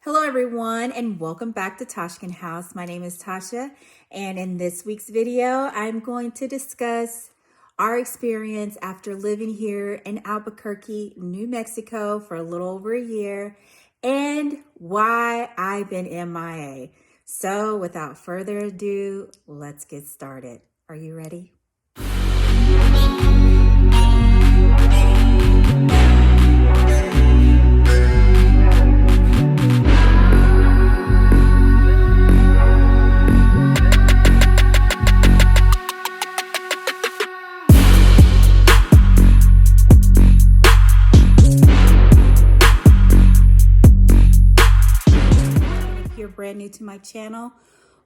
Hello everyone and welcome back to Toshkin Haus. My name is Tasha and in this week's video I'm going to discuss our experience after living here in Albuquerque, New Mexico for a little over a year and why I've been MIA. So without further ado, let's get started. Are you ready? Brand new to my channel,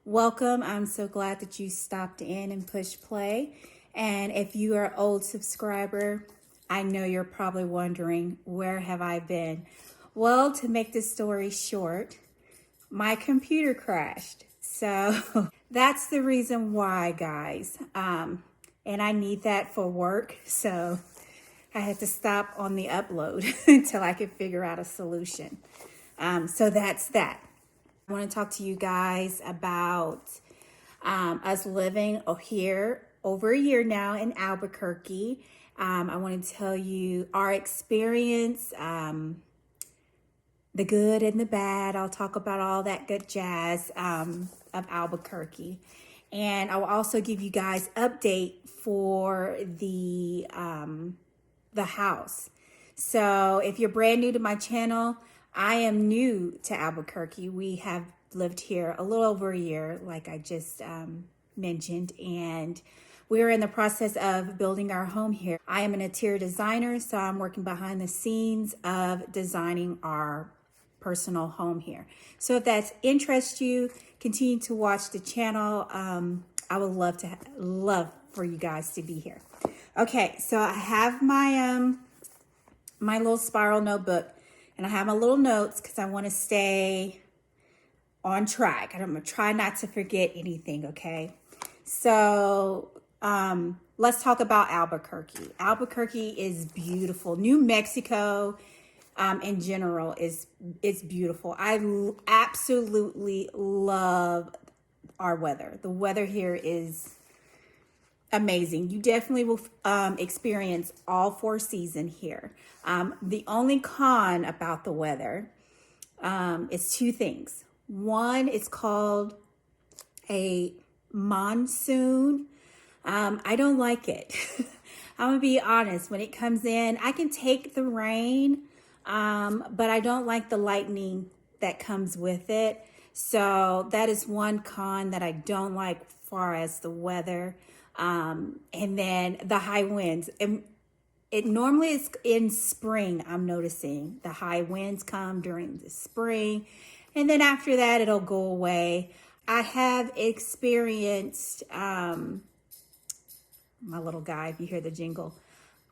welcome. I'm so glad that you stopped in and pushed play. And if you are an old subscriber, I know you're probably wondering, where have I been? Well, to make this story short, my computer crashed. So that's the reason why, guys. And I need that for work. So I had to stop on the upload until I could figure out a solution. So that's that. I want to talk to you guys about us living here over a year now in Albuquerque. I want to tell you our experience, the good and the bad. I'll talk about all that good jazz of Albuquerque. And I will also give you guys update for the house. So if you're brand new to my channel, I am new to Albuquerque. We have lived here a little over a year, like I just mentioned, and we're in the process of building our home here. I am an interior designer, so I'm working behind the scenes of designing our personal home here. So if that interests you, continue to watch the channel. I would love for you guys to be here. Okay, so I have my my little spiral notebook. And I have my little notes because I want to stay on track. I'm going to try not to forget anything, okay? So let's talk about Albuquerque. Albuquerque is beautiful. New Mexico in general is beautiful. I absolutely love our weather. The weather here is amazing. You definitely will experience all four seasons here. The only con about the weather is two things. One, it's called a monsoon. I don't like it. I'm gonna be honest. When it comes in, I can take the rain, but I don't like the lightning that comes with it. So that is one con that I don't like as far as the weather. And then the high winds. And it normally is in spring, I'm noticing. The high winds come during the spring. And then after that, it'll go away. I have experienced, my little guy, if you hear the jingle,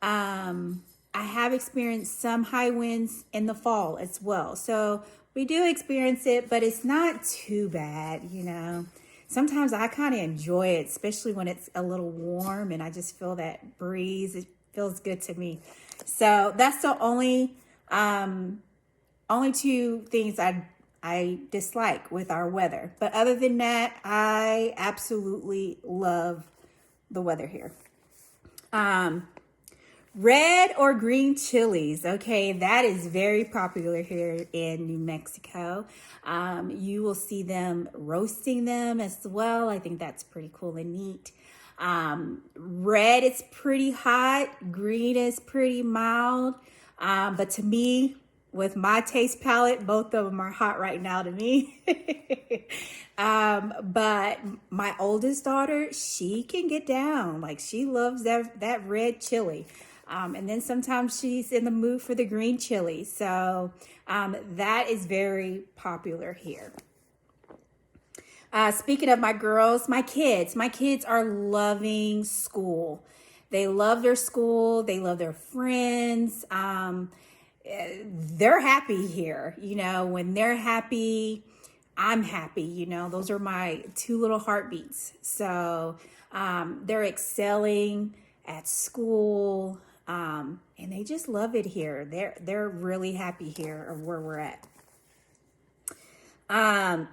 I have experienced some high winds in the fall as well. So we do experience it, but it's not too bad, you know. Sometimes I kind of enjoy it, especially when it's a little warm and I just feel that breeze. It feels good to me. So that's the only two things I dislike with our weather. But other than that, I absolutely love the weather here. Red or green chilies. Okay, that is very popular here in New Mexico. You will see them roasting them as well. I think that's pretty cool and neat. Red is pretty hot. Green is pretty mild. But to me, with my taste palette, both of them are hot right now to me. But my oldest daughter, she can get down. Like, she loves that red chili. And then sometimes she's in the mood for the green chili. So that is very popular here. Speaking of my girls, my kids are loving school. They love their school. They love their friends. They're happy here. You know, when they're happy, I'm happy. You know, those are my two little heartbeats. So they're excelling at school. And they just love it here. They're really happy here of where we're at. Um,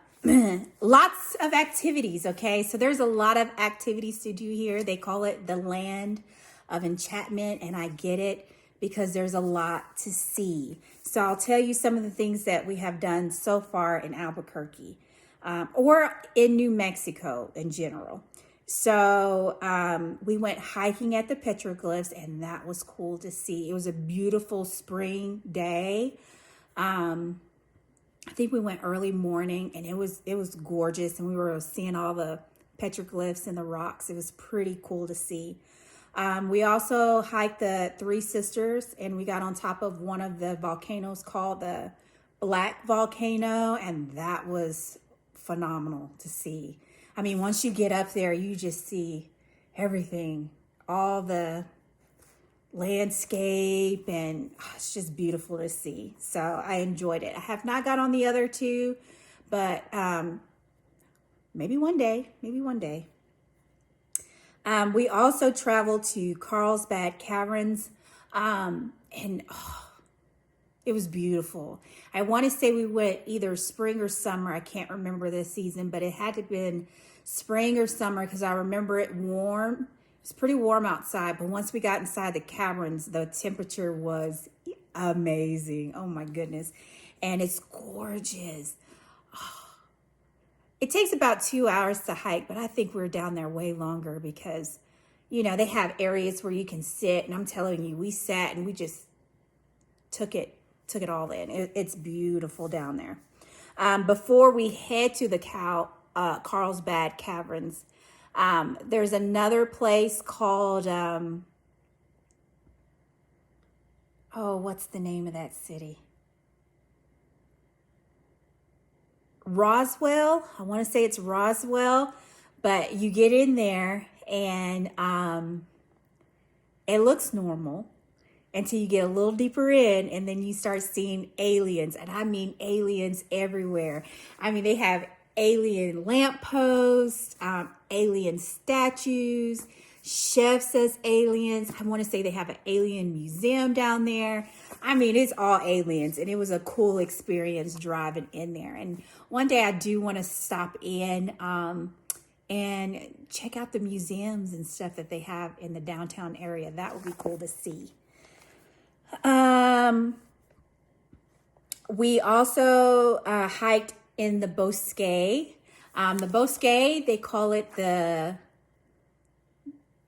lots of activities, okay? So there's a lot of activities to do here. They call it the land of enchantment, and I get it because there's a lot to see. So I'll tell you some of the things that we have done so far in Albuquerque, or in New Mexico in general. So we went hiking at the petroglyphs, and that was cool to see. It was a beautiful spring day. I think we went early morning, and it was gorgeous, and we were seeing all the petroglyphs and the rocks. It was pretty cool to see. We also hiked the Three Sisters, and we got on top of one of the volcanoes called the Black Volcano, and that was phenomenal to see. I mean, once you get up there, you just see everything, all the landscape, and it's just beautiful to see. So I enjoyed it. I have not got on the other two, but maybe one day. We also traveled to Carlsbad Caverns, and it was beautiful. I want to say we went either spring or summer. I can't remember the season, but it had to have been spring or summer because I remember it warm. It's pretty warm outside, but once we got inside the caverns, the temperature was amazing. Oh my goodness. And it's gorgeous. It takes about 2 hours to hike, but I think we're down there way longer because, you know, they have areas where you can sit, and I'm telling you, we sat and we just took it all in. It's beautiful down there. Before we head to the Carlsbad Caverns, there's another place called, what's the name of that city? Roswell. I want to say it's Roswell, but you get in there and it looks normal until you get a little deeper in, and then you start seeing aliens, and I mean aliens everywhere. I mean, they have alien lampposts, alien statues, chefs as aliens. I want to say they have an alien museum down there. I mean, it's all aliens, and it was a cool experience driving in there. And one day I do want to stop in and check out the museums and stuff that they have in the downtown area. That would be cool to see. We also hiked in the Bosque. The Bosque, they call it the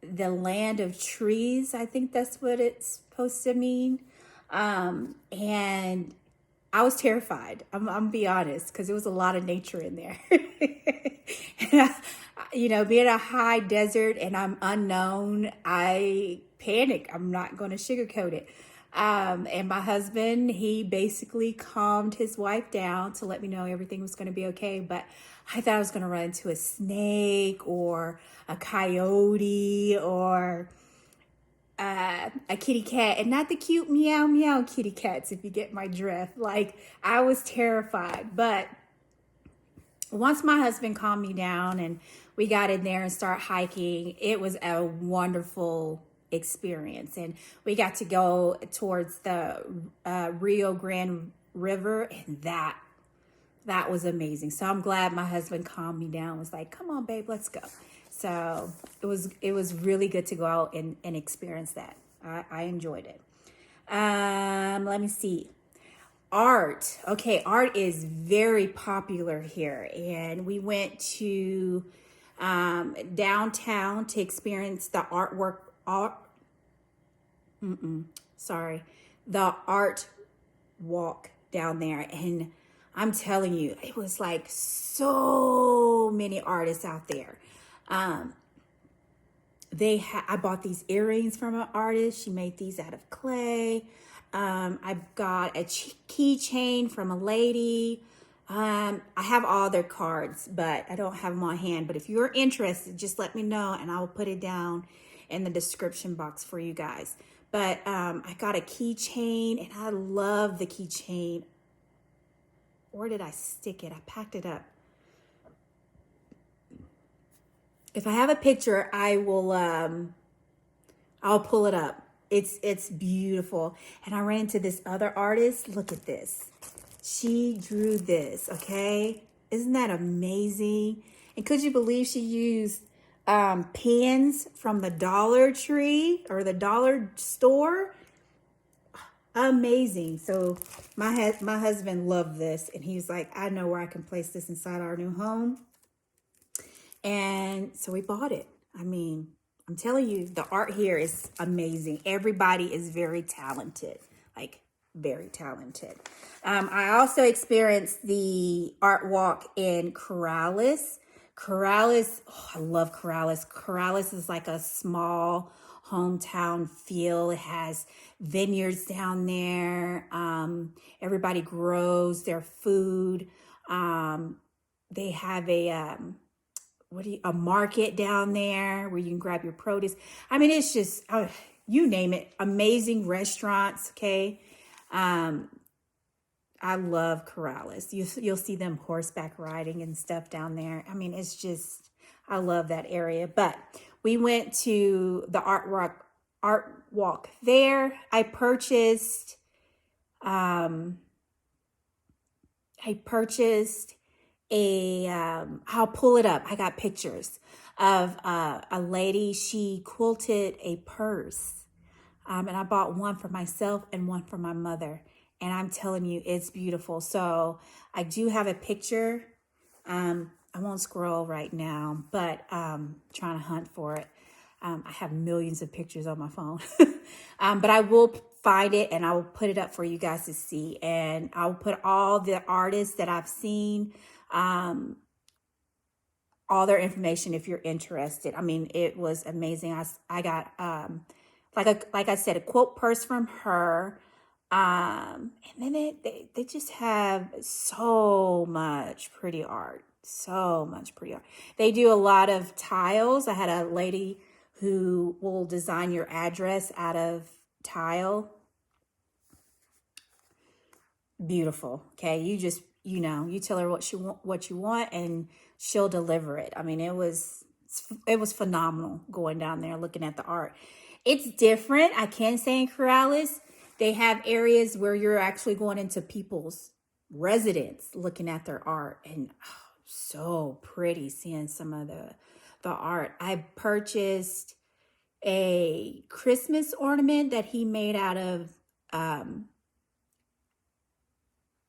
land of trees. I think that's what it's supposed to mean. And I was terrified. I'm gonna be honest, because there was a lot of nature in there. And you know, being a high desert and I'm unknown, I panic. I'm not going to sugarcoat it. And my husband, he basically calmed his wife down to let me know everything was going to be okay. But I thought I was going to run into a snake or a coyote or a kitty cat, and not the cute meow meow kitty cats, if you get my drift. Like, I was terrified. But once my husband calmed me down and we got in there and started hiking, it was a wonderful experience. And we got to go towards the Rio Grande River, and that was amazing. So I'm glad my husband calmed me down, was like, come on, babe, let's go. So it was really good to go out and experience that. I enjoyed it. Let me see. Art. Okay, art is very popular here. And we went to downtown to experience the the art walk down there. And I'm telling you, it was like so many artists out there. I bought these earrings from an artist. She made these out of clay. I got a keychain from a lady. I have all their cards, but I don't have them on hand. But if you're interested, just let me know and I'll put it down in the description box for you guys. But I got a keychain, and I love the keychain. Where did I stick it? I packed it up. If I have a picture, I will I'll pull it up. It's beautiful. And I ran into this other artist. Look at this. She drew this, okay? Isn't that amazing? And could you believe she used pins from the Dollar Tree or the dollar store? Amazing. So my husband loved this, and he was like, I know where I can place this inside our new home. And so we bought it. I mean, I'm telling you, the art here is amazing. Everybody is very talented, like very talented. I also experienced the art walk in Corrales. Corrales, oh, I love Corrales. Corrales is like a small hometown feel. It has vineyards down there. Everybody grows their food. They have a market down there where you can grab your produce. I mean, it's just, you name it, amazing restaurants. Okay. I love Corrales. You'll see them horseback riding and stuff down there. I mean, it's just, I love that area. But we went to the art walk there. I purchased I'll pull it up. I got pictures of a lady. She quilted a purse. And I bought one for myself and one for my mother. And I'm telling you, it's beautiful. So I do have a picture. I won't scroll right now, but trying to hunt for it. I have millions of pictures on my phone. But I will find it and I will put it up for you guys to see. And I'll put all the artists that I've seen, all their information if you're interested. I mean, it was amazing. I got, like I said, a quilt purse from her. And then they just have so much pretty art. So much pretty art. They do a lot of tiles. I had a lady who will design your address out of tile. Beautiful. Okay. You tell her what you want and she'll deliver it. I mean, it was phenomenal going down there, looking at the art. It's different. I can say in Corrales, they have areas where you're actually going into people's residence, looking at their art, and so pretty seeing some of the art. I purchased a Christmas ornament that he made out of,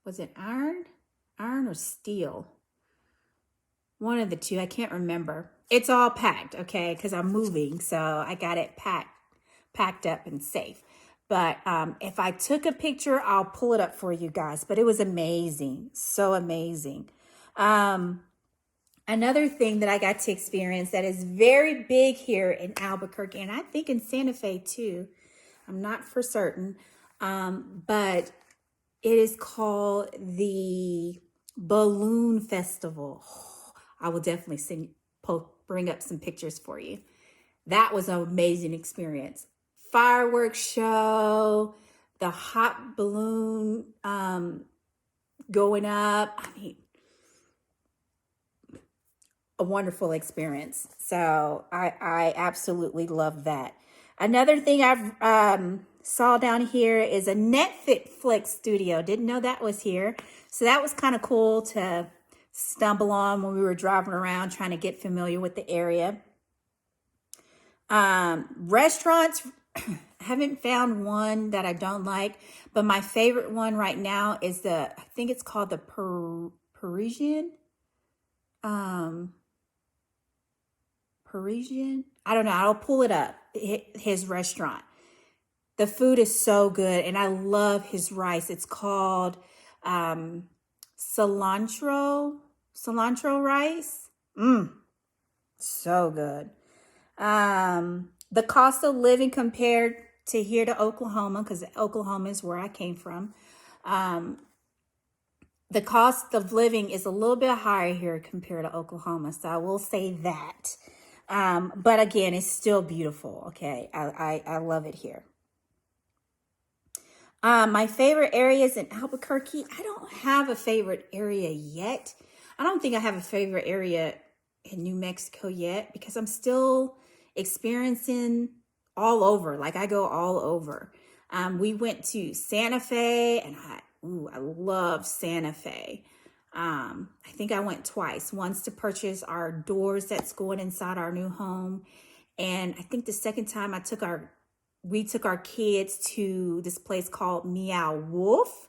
was it iron or steel? One of the two, I can't remember. It's all packed, okay, because I'm moving, so I got it packed up and safe. But if I took a picture, I'll pull it up for you guys. But it was amazing. So amazing. Another thing that I got to experience that is very big here in Albuquerque, and I think in Santa Fe too. I'm not for certain. But it is called the Balloon Festival. Oh, I will definitely bring up some pictures for you. That was an amazing experience. Fireworks show, the hot balloon going up. I mean, a wonderful experience. So I absolutely love that. Another thing I've saw down here is a Netflix studio. Didn't know that was here. So that was kind of cool to stumble on when we were driving around trying to get familiar with the area. Restaurants, I haven't found one that I don't like, but my favorite one right now is I think it's called the Parisian. Parisian? I don't know. I'll pull it up. His restaurant. The food is so good, and I love his rice. It's called cilantro rice. So good. The cost of living compared to here to Oklahoma, because Oklahoma is where I came from. The cost of living is a little bit higher here compared to Oklahoma. So I will say that. But again, it's still beautiful. Okay. I love it here. My favorite areas in Albuquerque. I don't have a favorite area yet. I don't think I have a favorite area in New Mexico yet because I'm still experiencing all over. Like I go all over. We went to Santa Fe and I love Santa Fe. I think I went twice, once to purchase our doors that's going inside our new home. And I think the second time we took our kids to this place called Meow Wolf.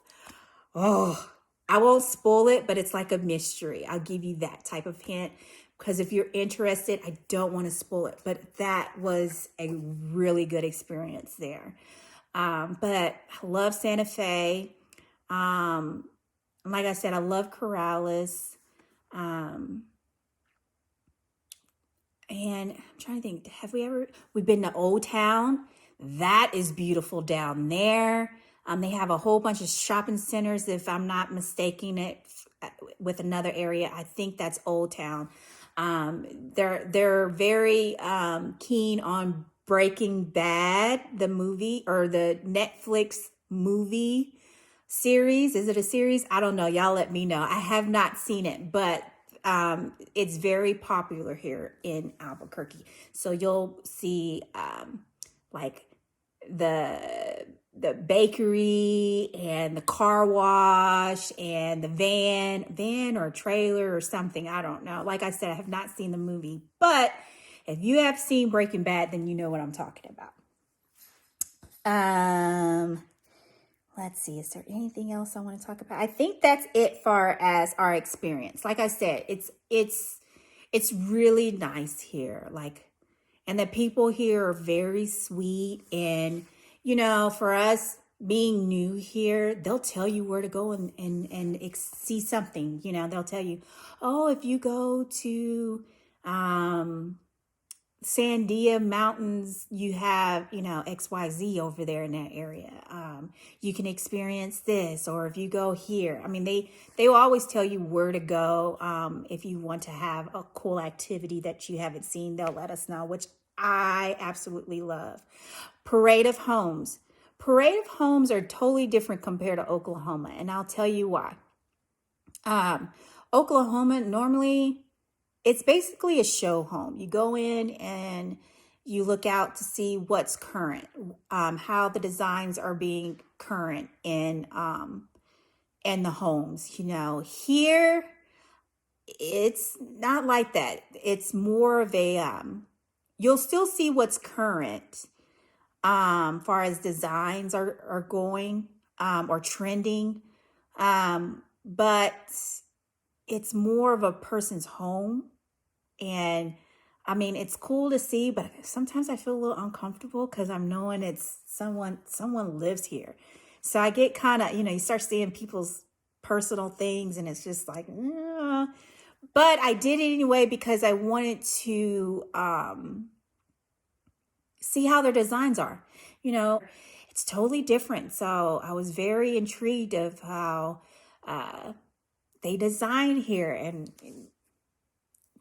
Oh, I won't spoil it, but it's like a mystery. I'll give you that type of hint because if you're interested, I don't want to spoil it. But that was a really good experience there. But I love Santa Fe. Like I said, I love Corrales. And I'm trying to think, we've been to Old Town. That is beautiful down there. They have a whole bunch of shopping centers, if I'm not mistaking it, with another area. I think that's Old Town. They're very keen on Breaking Bad, the movie, or the Netflix movie series. Is it a series? I don't know. Y'all let me know. I have not seen it, but it's very popular here in Albuquerque. So you'll see like the bakery and the car wash and the van or trailer or something. I don't know. Like I said, I have not seen the movie, but if you have seen Breaking Bad, then you know what I'm talking about. Let's see, is there anything else I want to talk about? I think that's it far as our experience. Like I said, it's really nice here. And the people here are very sweet. And, for us being new here, they'll tell you where to go and see something. They'll tell you, oh, if you go to Sandia Mountains, you have, XYZ over there in that area. You can experience this, or if you go here, they will always tell you where to go. If you want to have a cool activity that you haven't seen, they'll let us know, which I absolutely love. Parade of Homes. Parade of Homes are totally different compared to Oklahoma, and I'll tell you why. Oklahoma, normally, it's basically a show home. You go in and you look out to see what's current, how the designs are being current in the homes. Here it's not like that. It's more of a you'll still see what's current, far as designs are going or trending, but it's more of a person's home. And it's cool to see, but sometimes I feel a little uncomfortable because I'm knowing it's someone lives here. So I get kind of, you start seeing people's personal things and it's just like, but I did it anyway because I wanted to see how their designs are. It's totally different. So I was very intrigued of how they design here, and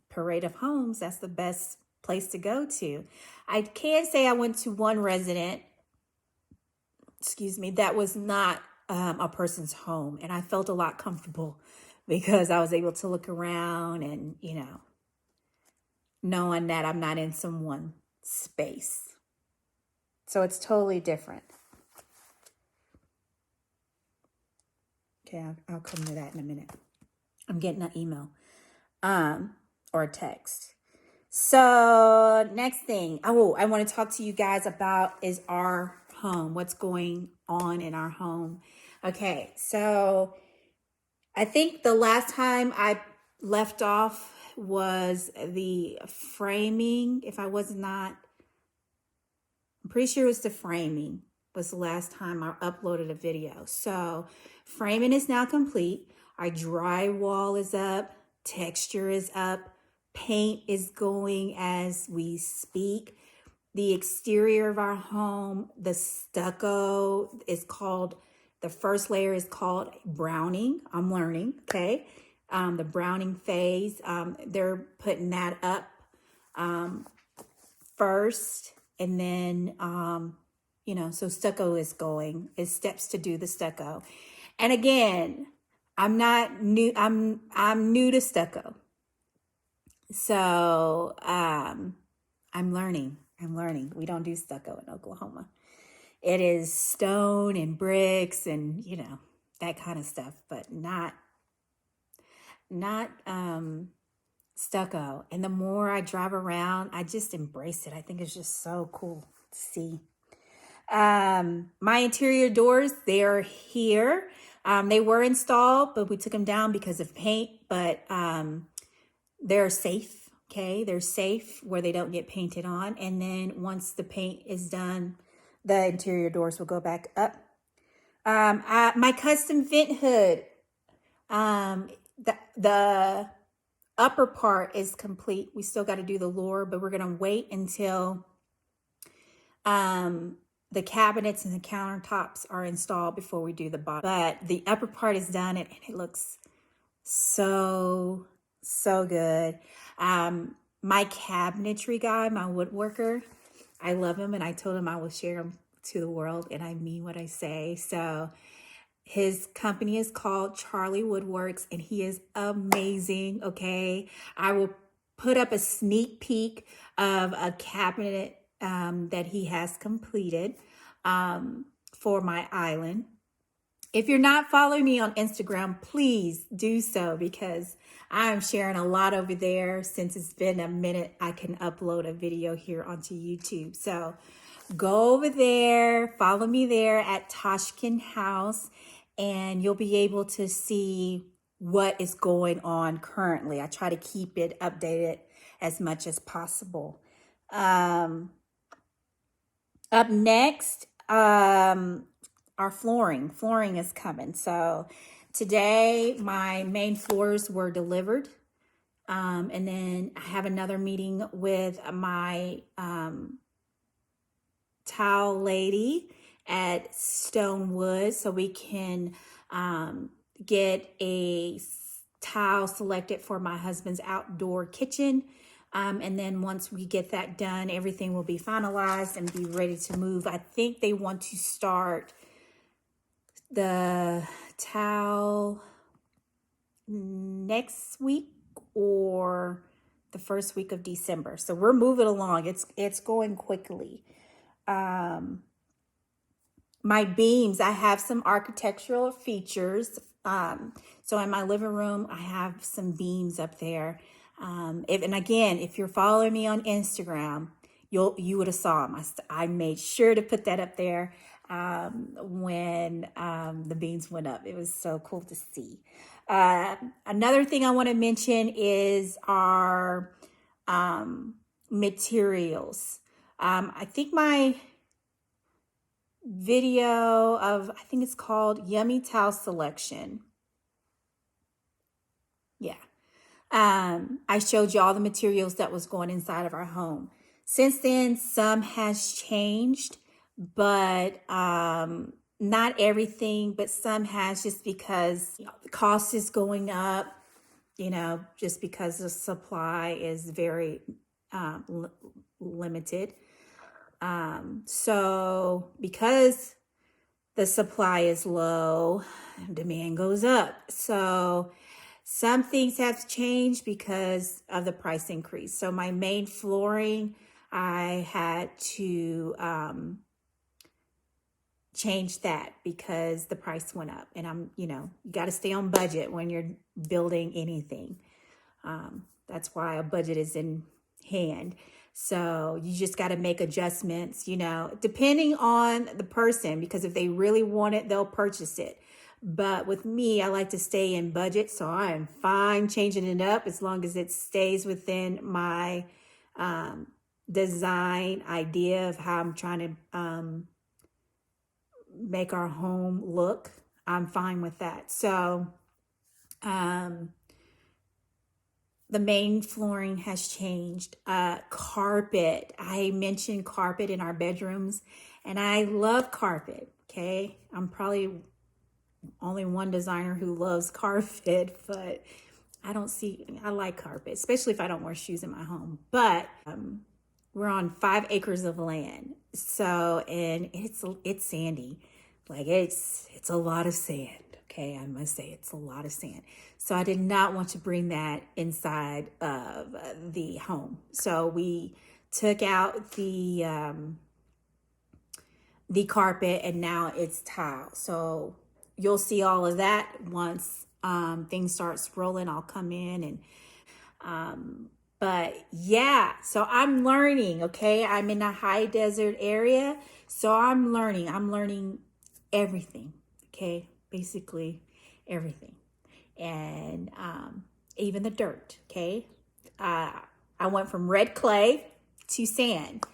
Parade of Homes, that's the best place to go to. I can say I went to one resident, that was not a person's home, and I felt a lot comfortable because I was able to look around and, knowing that I'm not in someone's space. So it's totally different. Okay, I'll come to that in a minute. I'm getting an email. Or a text. So next thing, I want to talk to you guys about is our home. What's going on in our home? Okay, so I think the last time I left off was the framing. I'm pretty sure it was the framing was the last time I uploaded a video. So framing is now complete. Our drywall is up. Texture is up. Paint is going as we speak. The exterior of our home, the stucco is called, the first layer is called browning. I'm learning, okay? The browning phase, they're putting that up first. And then, so stucco is going, it's steps to do the stucco. And again, I'm not new, I'm new to stucco. So, I'm learning. We don't do stucco in Oklahoma. It is stone and bricks and, that kind of stuff, but not stucco. And the more I drive around, I just embrace it. I think it's just so cool to see. My interior doors, they are here. They were installed, but we took them down because of paint, but they're safe. Okay. They're safe where they don't get painted on. And then once the paint is done, the interior doors will go back up. My custom vent hood, the upper part is complete. We still got to do the lower, but we're going to wait until the cabinets and the countertops are installed before we do the bottom. But the upper part is done, and it looks so good. My cabinetry guy, my woodworker, I love him, and I told him I will share him to the world, and I mean what I say. So his company is called Charlie Woodworks, and he is amazing. Okay, I will put up a sneak peek of a cabinet that he has completed for my island. If you're not following me on Instagram, please do so, because I'm sharing a lot over there. Since it's been a minute, I can upload a video here onto YouTube. So go over there, follow me there at Toshkin Haus, and you'll be able to see what is going on currently. I try to keep it updated as much as possible. Up next, our flooring. Flooring is coming. So today, my main floors were delivered. And then I have another meeting with my tile lady at Stonewood so we can get a tile selected for my husband's outdoor kitchen. And then once we get that done, everything will be finalized and be ready to move. I think they want to start the tile next week or the first week of December. So we're moving along. It's going quickly. My beams, I have some architectural features. So in my living room, I have some beams up there. And again, if you're following me on Instagram, you would have saw them. I made sure to put that up there when the beams went up. It was so cool to see. Another thing I want to mention is our materials. I think my video of, I think it's called Yummy Towel Selection. Yeah. I showed you all the materials that was going inside of our home. Since then, some has changed, but not everything, but some has, just because the cost is going up, just because the supply is very limited. So because the supply is low, demand goes up. So some things have changed because of the price increase. So my main flooring, I had to change that because the price went up. And you got to stay on budget when you're building anything. That's why a budget is in hand. So you just got to make adjustments, depending on the person, because if they really want it, they'll purchase it. But with me, I like to stay in budget, so I am fine changing it up as long as it stays within my design idea of how I'm trying to make our home look. I'm fine with that. So the main flooring has changed. Carpet. I mentioned carpet in our bedrooms, and I love carpet. Okay, I'm probably only one designer who loves carpet, but I like carpet, especially if I don't wear shoes in my home. But we're on 5 acres of land. So, and it's sandy. Like it's a lot of sand. Okay, I must say it's a lot of sand. So I did not want to bring that inside of the home. So we took out the carpet, and now it's tile. So you'll see all of that once things starts rolling. I'll come in and but yeah, so I'm learning, okay? I'm in a high desert area, so I'm learning everything, okay? Basically everything. And even the dirt, okay? I went from red clay to sand,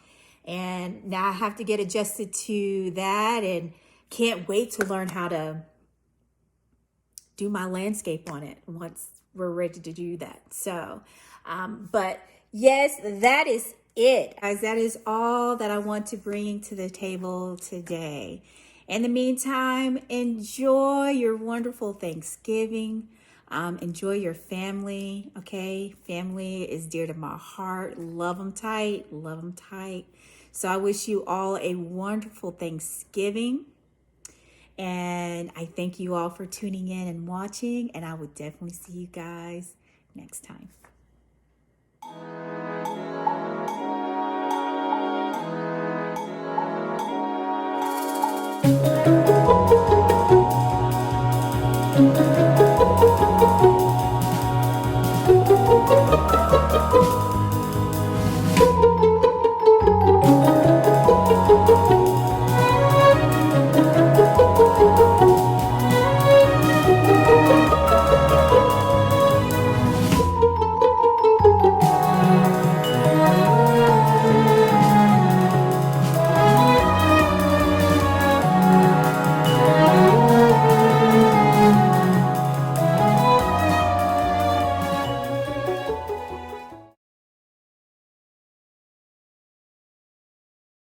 and now I have to get adjusted to that, and can't wait to learn how to do my landscape on it once we're ready to do that. So, but yes, that is it, guys. That is all that I want to bring to the table today. In the meantime, enjoy your wonderful Thanksgiving. Enjoy your family, okay? Family is dear to my heart. Love them tight, love them tight. So I wish you all a wonderful Thanksgiving. And I thank you all for tuning in and watching. And I will definitely see you guys next time.